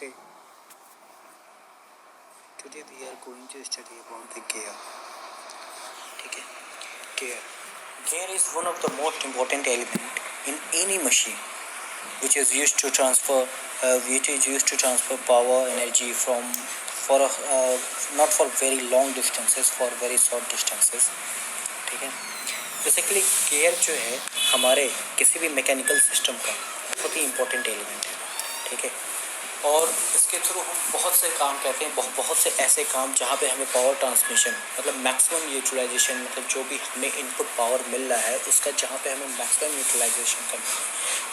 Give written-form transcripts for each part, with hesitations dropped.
today we are going to study about the gear. ठीक है, gear is one of the most important element in any machine which is used to transfer power energy from not for very long distances, for very short distances. ठीक है, basically gear जो है हमारे किसी भी mechanical system का बहुत ही important element है. ठीक है, और इसके थ्रू हम बहुत से काम करते हैं, बहुत से ऐसे काम जहाँ पे हमें पावर ट्रांसमिशन मतलब मैक्सिमम यूटिलाइजेशन, मतलब जो भी हमें इनपुट पावर मिल रहा है उसका जहाँ पे हमें मैक्सिमम यूटिलाइजेशन करना है,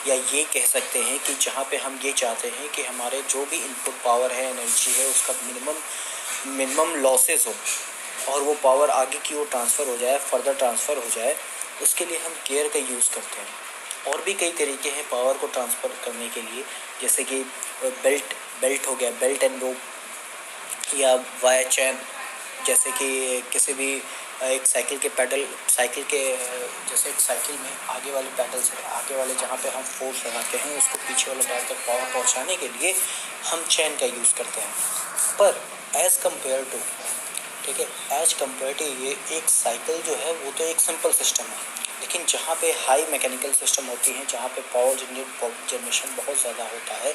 या ये कह सकते हैं कि जहाँ पे हम ये चाहते हैं कि हमारे जो भी इनपुट पावर है, एनर्जी है, उसका मिनिमम लॉसेस हो और वो पावर आगे की ओर ट्रांसफ़र हो जाए, फर्दर ट्रांसफ़र हो जाए, उसके लिए हम गियर का यूज़ करते हैं. और भी कई तरीके हैं पावर को ट्रांसफ़र करने के लिए, जैसे कि बेल्ट हो गया, बेल्ट एंड रोप, या वाया चैन, जैसे कि किसी भी एक साइकिल के जैसे एक साइकिल में आगे वाले पैडल्स है, आगे वाले जहाँ पे हम फोर्स लगाते हैं उसको पीछे वाले पैर तक पावर पहुँचाने के लिए हम चैन का यूज़ करते हैं. पर एज़ कम्पेयर टू ये एक साइकिल जो है वो तो एक सिंपल सिस्टम है, लेकिन जहाँ पे हाई मैकेनिकल सिस्टम होती हैं, जहाँ पे पावर जनरेशन बहुत ज़्यादा होता है,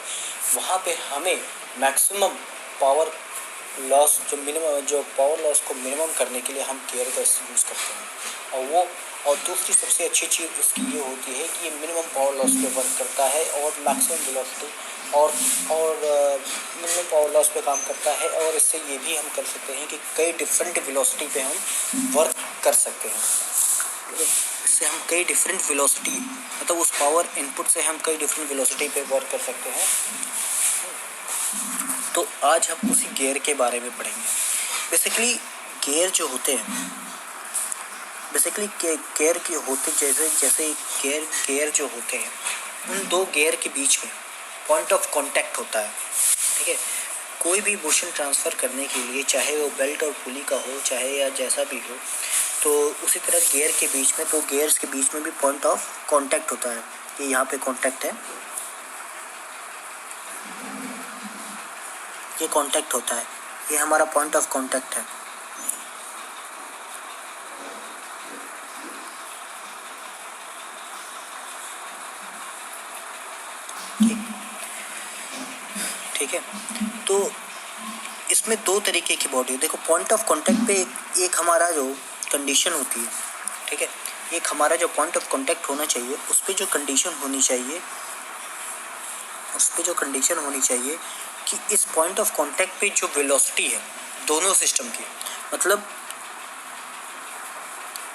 वहाँ पे हमें मैक्सिमम पावर लॉस जो पावर लॉस को मिनिमम करने के लिए हम गियर का यूज़ करते हैं. और दूसरी सबसे अच्छी चीज़ इसकी ये होती है कि ये मिनिमम पावर लॉस पे वर्क करता है और मैक्सिमम वेलोसिटी और मिनिमम पावर लॉस पे काम करता है. और इससे ये भी हम कर सकते हैं कि कई डिफरेंट वेलोसिटी पे हम वर्क कर सकते हैं. इससे हम कई डिफरेंट वेलोसिटी, मतलब उस पावर इनपुट से हम कई डिफरेंट वेलोसिटी पे वर्क कर सकते हैं. तो आज हम उसी गियर के बारे में पढ़ेंगे. बेसिकली गियर जो होते हैं, जैसे गियर जो होते हैं, उन दो गियर के बीच में पॉइंट ऑफ कांटेक्ट होता है. ठीक है, कोई भी मोशन ट्रांसफ़र करने के लिए, चाहे वो बेल्ट और पुली का हो, चाहे या जैसा भी हो, तो उसी तरह गियर के बीच में, तो गियर्स के बीच में भी पॉइंट ऑफ कांटेक्ट होता है. ये यहाँ पे कांटेक्ट है, ये कांटेक्ट होता है, ये हमारा पॉइंट ऑफ कांटेक्ट है. ठीक है, तो इसमें दो तरीके की बॉडी है. देखो, पॉइंट ऑफ कांटेक्ट पे एक हमारा जो कंडीशन होती है, ठीक है, एक हमारा जो पॉइंट ऑफ कांटेक्ट होना चाहिए, उस पे जो कंडीशन होनी चाहिए कि इस पॉइंट ऑफ कांटेक्ट पे जो वेलोसिटी है दोनों सिस्टम की, मतलब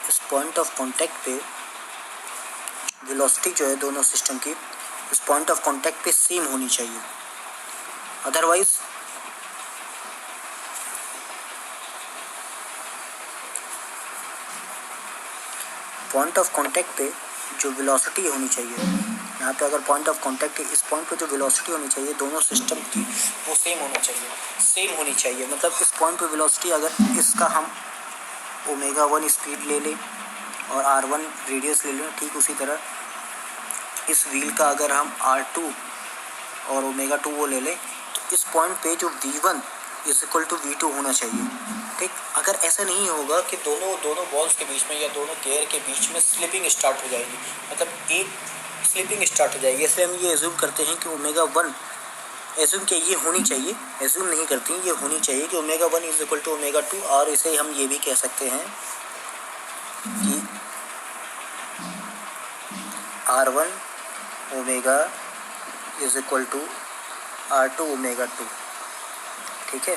इस पॉइंट ऑफ कांटेक्ट पे वेलोसिटी जो है दोनों सिस्टम की इस पॉइंट ऑफ कांटेक्ट पे सेम होनी चाहिए. अदरवाइज पॉइंट ऑफ कांटेक्ट पे जो वेलोसिटी होनी चाहिए, यहाँ पे अगर पॉइंट ऑफ कांटेक्ट है, इस पॉइंट पे जो वेलोसिटी होनी चाहिए दोनों सिस्टम की, वो सेम होनी चाहिए. मतलब इस पॉइंट पे वेलोसिटी, अगर इसका हम ω1 स्पीड ले लें और r1 रेडियस ले लें, ठीक उसी तरह इस व्हील का अगर हम r2 और ω2 वो ले लें, तो इस पॉइंट पे जो v1 = v2 होना चाहिए. ठीक, अगर ऐसा नहीं होगा कि दोनों बॉल्स के बीच में या दोनों गियर के बीच में स्लिपिंग स्टार्ट हो जाएगी, मतलब एक स्लिपिंग स्टार्ट हो जाएगी, इसलिए हम ये एज्यूम करते हैं कि ω1 एज्यूम कि ये होनी चाहिए, एज्यूम नहीं करते हैं, ये होनी चाहिए कि ω1 = ω2. और इसे हम ये भी कह सकते हैं कि r1 ω = r2 ω2. ठीक है,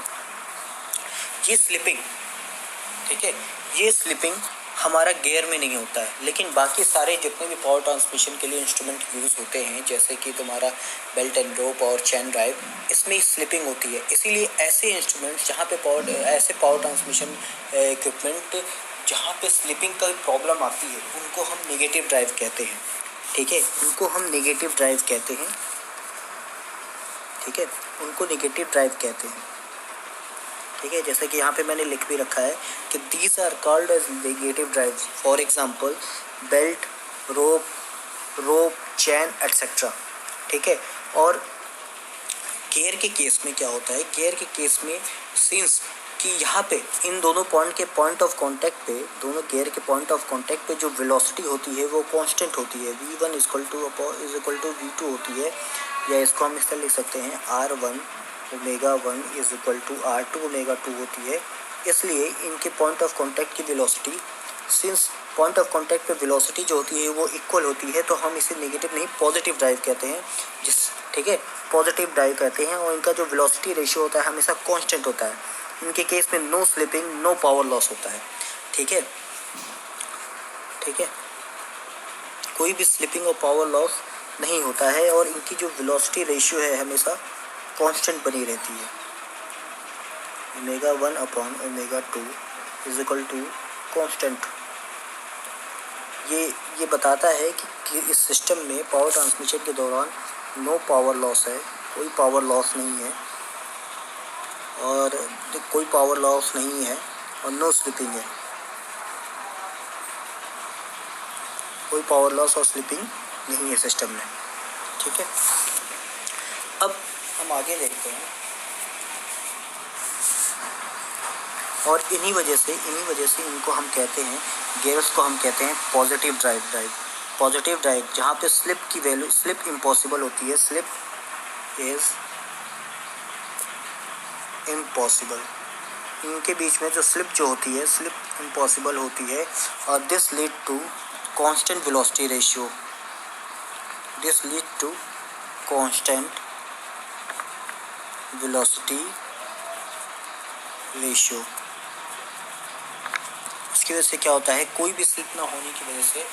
ये स्लिपिंग हमारा गियर में नहीं होता है, लेकिन बाकी सारे जितने भी पावर ट्रांसमिशन के लिए इंस्ट्रूमेंट यूज़ होते हैं, जैसे कि तुम्हारा बेल्ट एंड रोप और चैन ड्राइव, इसमें स्लिपिंग होती है. इसीलिए ऐसे इंस्ट्रूमेंट्स जहाँ पे पावर ट्रांसमिशन इक्विपमेंट जहाँ पे स्लिपिंग का प्रॉब्लम आती है, उनको हम नेगेटिव ड्राइव कहते हैं. ठीक है, उनको नेगेटिव ड्राइव कहते हैं. ठीक है, जैसे कि यहाँ पे मैंने लिख भी रखा है कि these are called as negative drive. For example belt, rope, chain etcetera. ठीक है, और गेयर के केस में क्या होता है, गेयर के केस में सिंस कि यहाँ पे इन दोनों पॉइंट के पॉइंट ऑफ कांटेक्ट पे, दोनों गियर के पॉइंट ऑफ कांटेक्ट पे जो वेलोसिटी होती है वो कांस्टेंट होती है, v1 is equal to v2 होती है, या इसको हम इस तरह लिख सकते हैं r1 omega 1 is equal to r2 omega 2 होती है। इसलिए इनके पॉइंट ऑफ कांटेक्ट की velocity, since point of contact पे वेलोसिटी जो होती है वो इक्वल होती है, तो हम इसे नेगेटिव नहीं पॉजिटिव ड्राइव कहते हैं, ठीक है, पॉजिटिव ड्राइव कहते हैं। और इनका जो वेलोसिटी रेशियो होता है हमेशा कांस्टेंट होता है। इनके केस में no slipping, no power loss होता है। ठीक है, ठीक है, कोई भी स्लिपिंग और पावर लॉस नहीं होता है, और इनकी जो वेलोसिटी रेशियो है हमेशा कांस्टेंट बनी रहती है। Omega 1 upon omega 2 is equal to constant. ये बताता है कि इस सिस्टम में पावर ट्रांसमिशन के दौरान नो पावर लॉस है, कोई पावर लॉस नहीं है, और कोई पावर लॉस नहीं है, और नो स्लिपिंग है, कोई पावर लॉस और स्लिपिंग नहीं है सिस्टम में। ठीक है, अब हम आगे देखते हैं, और इन्हीं वजह से इनको हम कहते हैं, गियर्स को हम कहते हैं पॉजिटिव ड्राइव। पॉजिटिव ड्राइव जहाँ पे स्लिप की वैल्यू, स्लिप इम्पॉसिबल होती है, स्लिप इज इम्पॉसिबल, इनके बीच में जो स्लिप जो होती है, स्लिप इम्पॉसिबल होती है, और this lead to constant velocity ratio, this lead to constant velocity ratio. इसकी वजह से क्या होता है, कोई भी स्लिप ना होने की वजह से,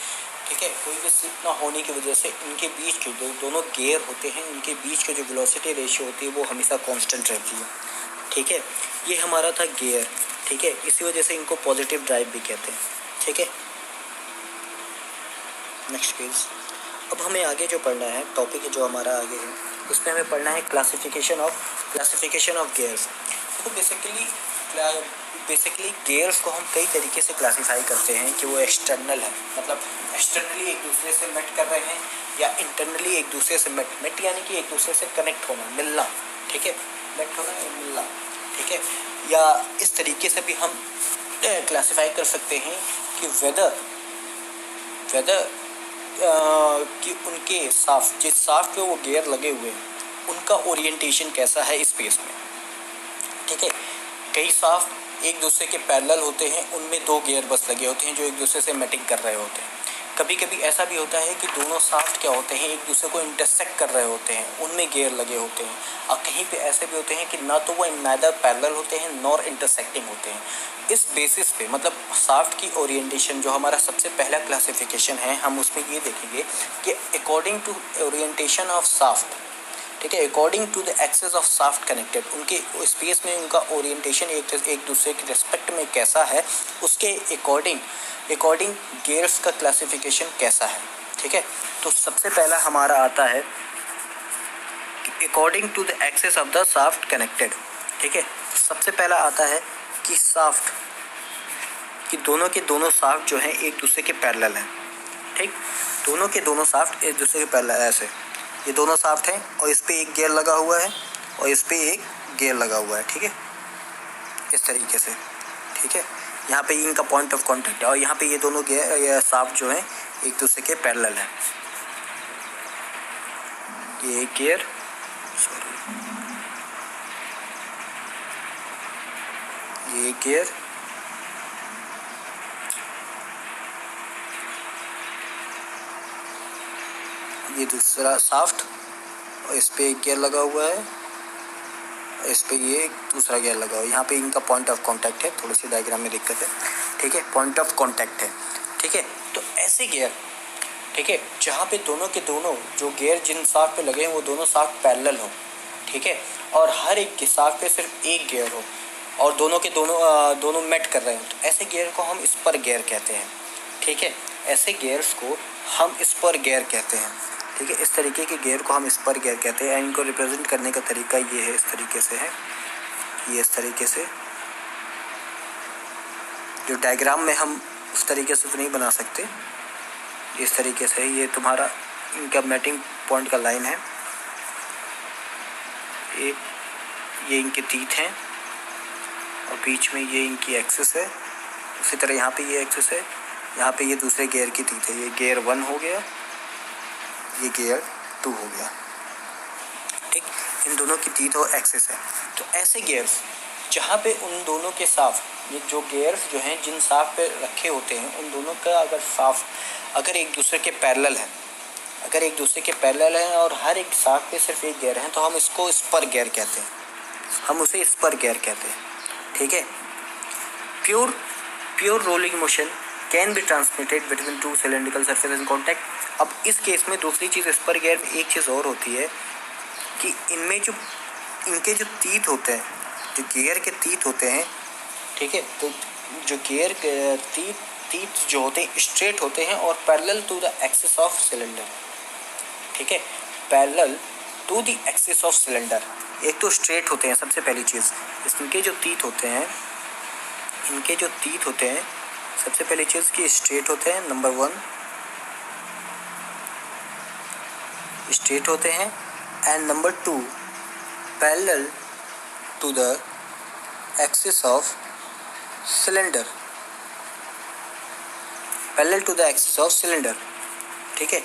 ठीक है, कोई भी स्लिप ना होने की वजह से इनके बीच के दोनों गियर होते हैं, उनके बीच के जो वेलोसिटी रेशियो होती है वो हमेशा कांस्टेंट रहती है। ठीक है, ये हमारा था गियर। ठीक है, इसी वजह से इनको पॉजिटिव ड्राइव भी कहते हैं। ठीक है, नेक्स्ट पेज। अब हमें आगे जो पढ़ना है, टॉपिक जो हमारा आगे है, उसमें हमें पढ़ना है क्लासिफिकेशन ऑफ गियर्स। तो बेसिकली गियर्स को हम कई तरीके से क्लासिफाई करते हैं कि वो एक्सटर्नल है, मतलब एक्सटर्नली एक दूसरे से मेट कर रहे हैं, या इंटरनली एक दूसरे से मेट यानी कि एक दूसरे से कनेक्ट होना, मिलना। ठीक है, मेट होना या मिलना। ठीक है, या इस तरीके से भी हम क्लासिफाई कर सकते हैं कि वेदर कि उनके जिस शाफ्ट पे वो गियर लगे हुए हैं उनका ओरिएंटेशन कैसा है स्पेस में। ठीक है, कई शाफ्ट एक दूसरे के पैरेलल होते हैं, उनमें दो गियर बस लगे होते हैं जो एक दूसरे से मेटिंग कर रहे होते हैं। कभी कभी ऐसा भी होता है कि दोनों शाफ्ट क्या होते हैं, एक दूसरे को इंटरसेक्ट कर रहे होते हैं, उनमें गियर लगे होते हैं। और कहीं पे ऐसे भी होते हैं कि ना तो वो नाइदर पैरेलल होते हैं नॉर इंटरसेक्टिंग होते हैं। इस बेसिस पे, मतलब शाफ्ट की ओरिएंटेशन जो हमारा सबसे पहला क्लासिफिकेशन है, हम उसमें ये देखेंगे कि according to orientation of shaft, ठीक है, according to the axes of shaft connected, उनके स्पेस में उनका ओरिएंटेशन एक दूसरे के रिस्पेक्ट में कैसा है, उसके अकॉर्डिंग गियर्स का क्लासिफिकेशन कैसा है। ठीक है, तो सबसे पहला हमारा आता है according to the axes of the shaft connected. ठीक है, सबसे पहला आता है कि शाफ्ट कि दोनों के दोनों शाफ्ट जो हैं एक दूसरे के पैरेलल हैं। ठीक, दोनों के दोनों शाफ्ट एक दूसरे के पैरेलल, ऐसे ये दोनों शाफ्ट हैं और इस पे एक गियर लगा हुआ है और इस पे एक गियर लगा हुआ है। ठीक है, इस तरीके से। ठीक है, यहाँ पे इनका पॉइंट ऑफ कांटेक्ट है और यहाँ पे ये दोनों गियर शाफ्ट जो हैं एक दूसरे के पैरेलल हैं। ये एक गियर, ये एक गियर, ये दूसरा शाफ्ट और इस पे एक गियर लगा हुआ है, इस पे ये दूसरा गियर लगा हुआ है। यहाँ पे इनका पॉइंट ऑफ कांटेक्ट है, थोड़ी सी डायग्राम में दिक्कत है। ठीक है, पॉइंट ऑफ कांटेक्ट है। ठीक है, तो ऐसे गियर, ठीक है, जहाँ पे दोनों के दोनों जो गियर जिन शाफ्ट पे लगे हैं वो दोनों शाफ्ट पैरेलल हो। ठीक है, और हर एक के शाफ्ट पे सिर्फ एक गियर हो और दोनों के दोनों मेट कर रहे हो, तो ऐसे गियर को हम स्पर गियर कहते हैं। ठीक है, ऐसे गियर्स को हम स्पर गियर कहते हैं। ठीक है, इस तरीके के गियर को हम स्पर गियर कहते हैं। इनको रिप्रेजेंट करने का तरीका ये है, इस तरीके से है, ये इस तरीके से। जो डायग्राम में हम उस तरीके से तो नहीं बना सकते, इस तरीके से। ये तुम्हारा इनका मैटिंग पॉइंट का लाइन है, ये इनके टीथ हैं और बीच में ये इनकी एक्सिस है। उसी तरह यहाँ पे ये एक्सिस है, यहाँ पे ये दूसरे गियर की टीथ है। ये गियर 1 हो गया, ये गियर 2 हो गया, ठीक। इन दोनों की टीथ और एक्सिस है। तो ऐसे गियर्स जहाँ पे उन दोनों के साफ, ये जो गियर्स जो हैं जिन साफ पे रखे होते हैं, उन दोनों का अगर साफ अगर एक दूसरे के पैरेलल है, अगर एक दूसरे के पैरेलल हैं और हर एक साफ पे सिर्फ एक गियर है, तो हम इसको स्पर गियर कहते हैं, हम उसे स्पर गियर कहते हैं, ठीक है। Pure rolling motion can be transmitted between two cylindrical surface in contact. अब इस केस में दूसरी चीज़ स्पर गियर में एक चीज़ और होती है कि इनमें जो इनके जो टीथ होते हैं, जो गियर के टीथ होते हैं, ठीक है, तो जो गियर के टीथ जो होते हैं स्ट्रेट होते हैं और parallel to the axis of cylinder, ठीक है, parallel to the axis of cylinder. एक तो स्ट्रेट होते हैं, सबसे पहली चीज़ इनके जो टीथ होते हैं, इनके जो टीथ होते हैं, सबसे पहली चीज़ कि स्ट्रेट होते हैं, नंबर 1 स्ट्रेट होते हैं, and number 2 parallel to the axis of cylinder, parallel to the axis of cylinder, ठीक है,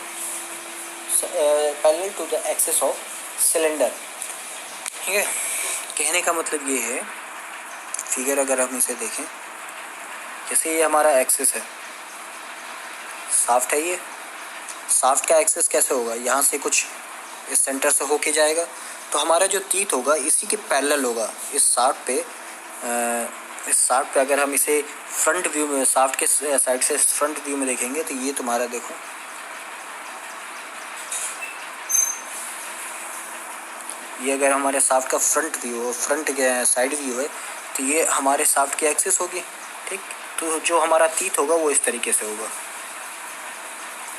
parallel to the axis of cylinder, ठीक है। कहने का मतलब ये है, फिगर अगर हम इसे देखें, जैसे ये हमारा एक्सिस है, साफ्ट है, ये साफ्ट का एक्सिस कैसे होगा, यहाँ से कुछ इस सेंटर से होके जाएगा, तो हमारा जो टीथ होगा इसी के पैरेलल होगा इस साफ्ट पे। अगर हम इसे फ्रंट व्यू में, साफ्ट के साइड से फ्रंट व्यू में देखेंगे, तो ये तुम्हारा देखो, ये अगर हमारे साफ्ट का front view, front side view है, तो ये हमारे साफ्ट की एक्सिस होगी, ठीक। तो जो हमारा टीथ होगा वो इस तरीके से होगा,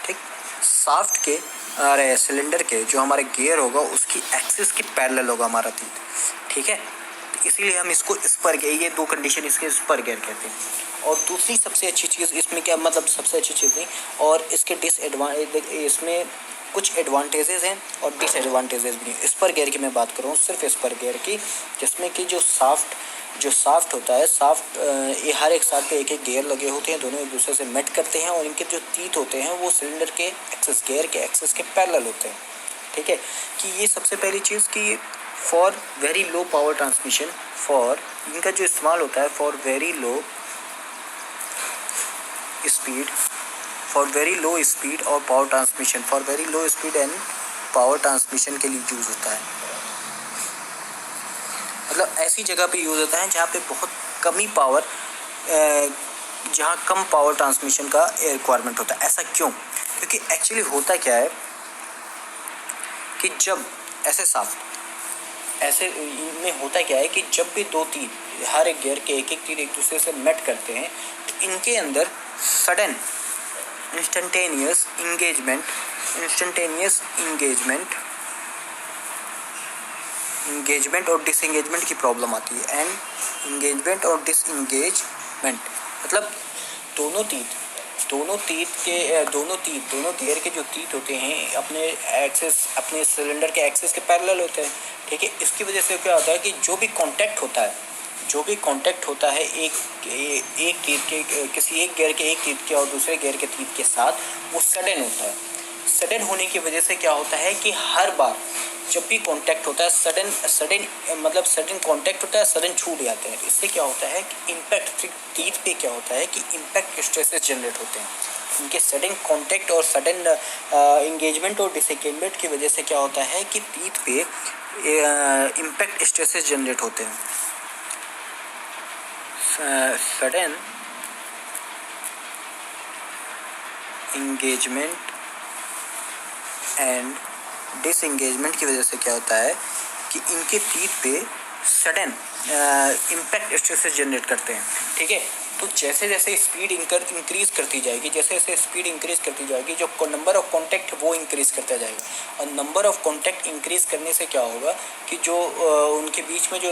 ठीक। साफ्ट के अरे सिलेंडर के जो हमारे गियर होगा उसकी एक्सिस के पैरेलल होगा हमारा टीथ, ठीक है। तो इसीलिए हम इसको स्पर गियर, ये 2 कंडीशन इसके स्पर गियर कहते हैं। और दूसरी सबसे अच्छी चीज़ इसमें क्या, मतलब सबसे अच्छी चीज़ नहीं, और इसके इसमें कुछ एडवांटेजेस हैं और डिसएडवांटेजेस भी हैं। स्पर गियर की मैं बात कर रहा हूँ, सिर्फ स्पर गियर की, जिसमें कि जो साफ्ट होता है, ये हर एक साफ्ट पे एक गियर लगे होते हैं, दोनों एक दूसरे से मेट करते हैं, और इनके जो टीथ होते हैं वो सिलेंडर के एक्सिस, गियर के एक्सिस के पैरेलल होते हैं, ठीक है। कि ये सबसे पहली चीज़ कि for very low power transmission, इनका जो इस्तेमाल होता है फॉर वेरी लो स्पीड और power transmission, for very low speed and power transmission के लिए यूज़ होता है। मतलब ऐसी जगह पे यूज़ होता है जहाँ पे बहुत कमी पावर, जहाँ कम पावर ट्रांसमिशन का रिक्वायरमेंट होता है। ऐसा क्यों? क्योंकि एक्चुअली होता क्या है कि जब ऐसे में होता क्या है कि जब भी 2 तीर, हर एक गियर के एक तीर एक दूसरे से मेट करते हैं, तो इनके अंदर सडन इंस्टेंटेनियस इंगेजमेंट और डिसएंगेजमेंट की प्रॉब्लम आती है। एंड इंगेजमेंट और डिसएंगेजमेंट मतलब दोनों गियर के जो टीथ होते हैं अपने सिलेंडर के एक्सिस के पैरेलल होते हैं, ठीक है। इसकी वजह से क्या होता है कि जो भी कांटेक्ट होता है एक टीथ के, किसी एक गियर के एक टीथ के और दूसरे गियर के टीथ के साथ, वो सडन होता है। सडन होने की वजह से क्या होता है कि हर बार जब भी कांटेक्ट होता है, सडन कांटेक्ट होता है, सडन छूट जाते हैं। इससे क्या होता है कि इम्पैक्ट टीथ पे क्या होता है कि इम्पैक्ट स्ट्रेसेस जनरेट होते हैं। इनके सडन कांटेक्ट और सडन इंगेजमेंट और डिसएंगेजमेंट की वजह से क्या होता है कि टीथ पे इम्पैक्ट स्ट्रेसेस जनरेट होते हैं। सडन इंगेजमेंट एंड डिसएंगेजमेंट की वजह से क्या होता है कि इनके टीथ पे सडन इम्पैक्ट स्ट्रेसेस जनरेट करते हैं, ठीक है। तो जैसे जैसे स्पीड इंक्रीज करती जाएगी, जो नंबर ऑफ कॉन्टैक्ट वो इंक्रीज करता जाएगा, और नंबर ऑफ कॉन्टैक्ट इंक्रीज करने से क्या होगा कि जो उनके बीच में जो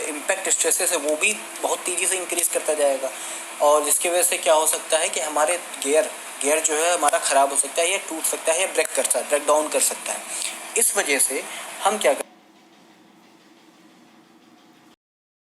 इम्पैक्ट स्ट्रेसेस है वो भी बहुत तेज़ी से इंक्रीज करता जाएगा, और जिसकी वजह से क्या हो सकता है कि हमारे गियर जो है हमारा ख़राब हो सकता है, या टूट सकता है, या ब्रेक डाउन कर सकता है। इस वजह से हम क्या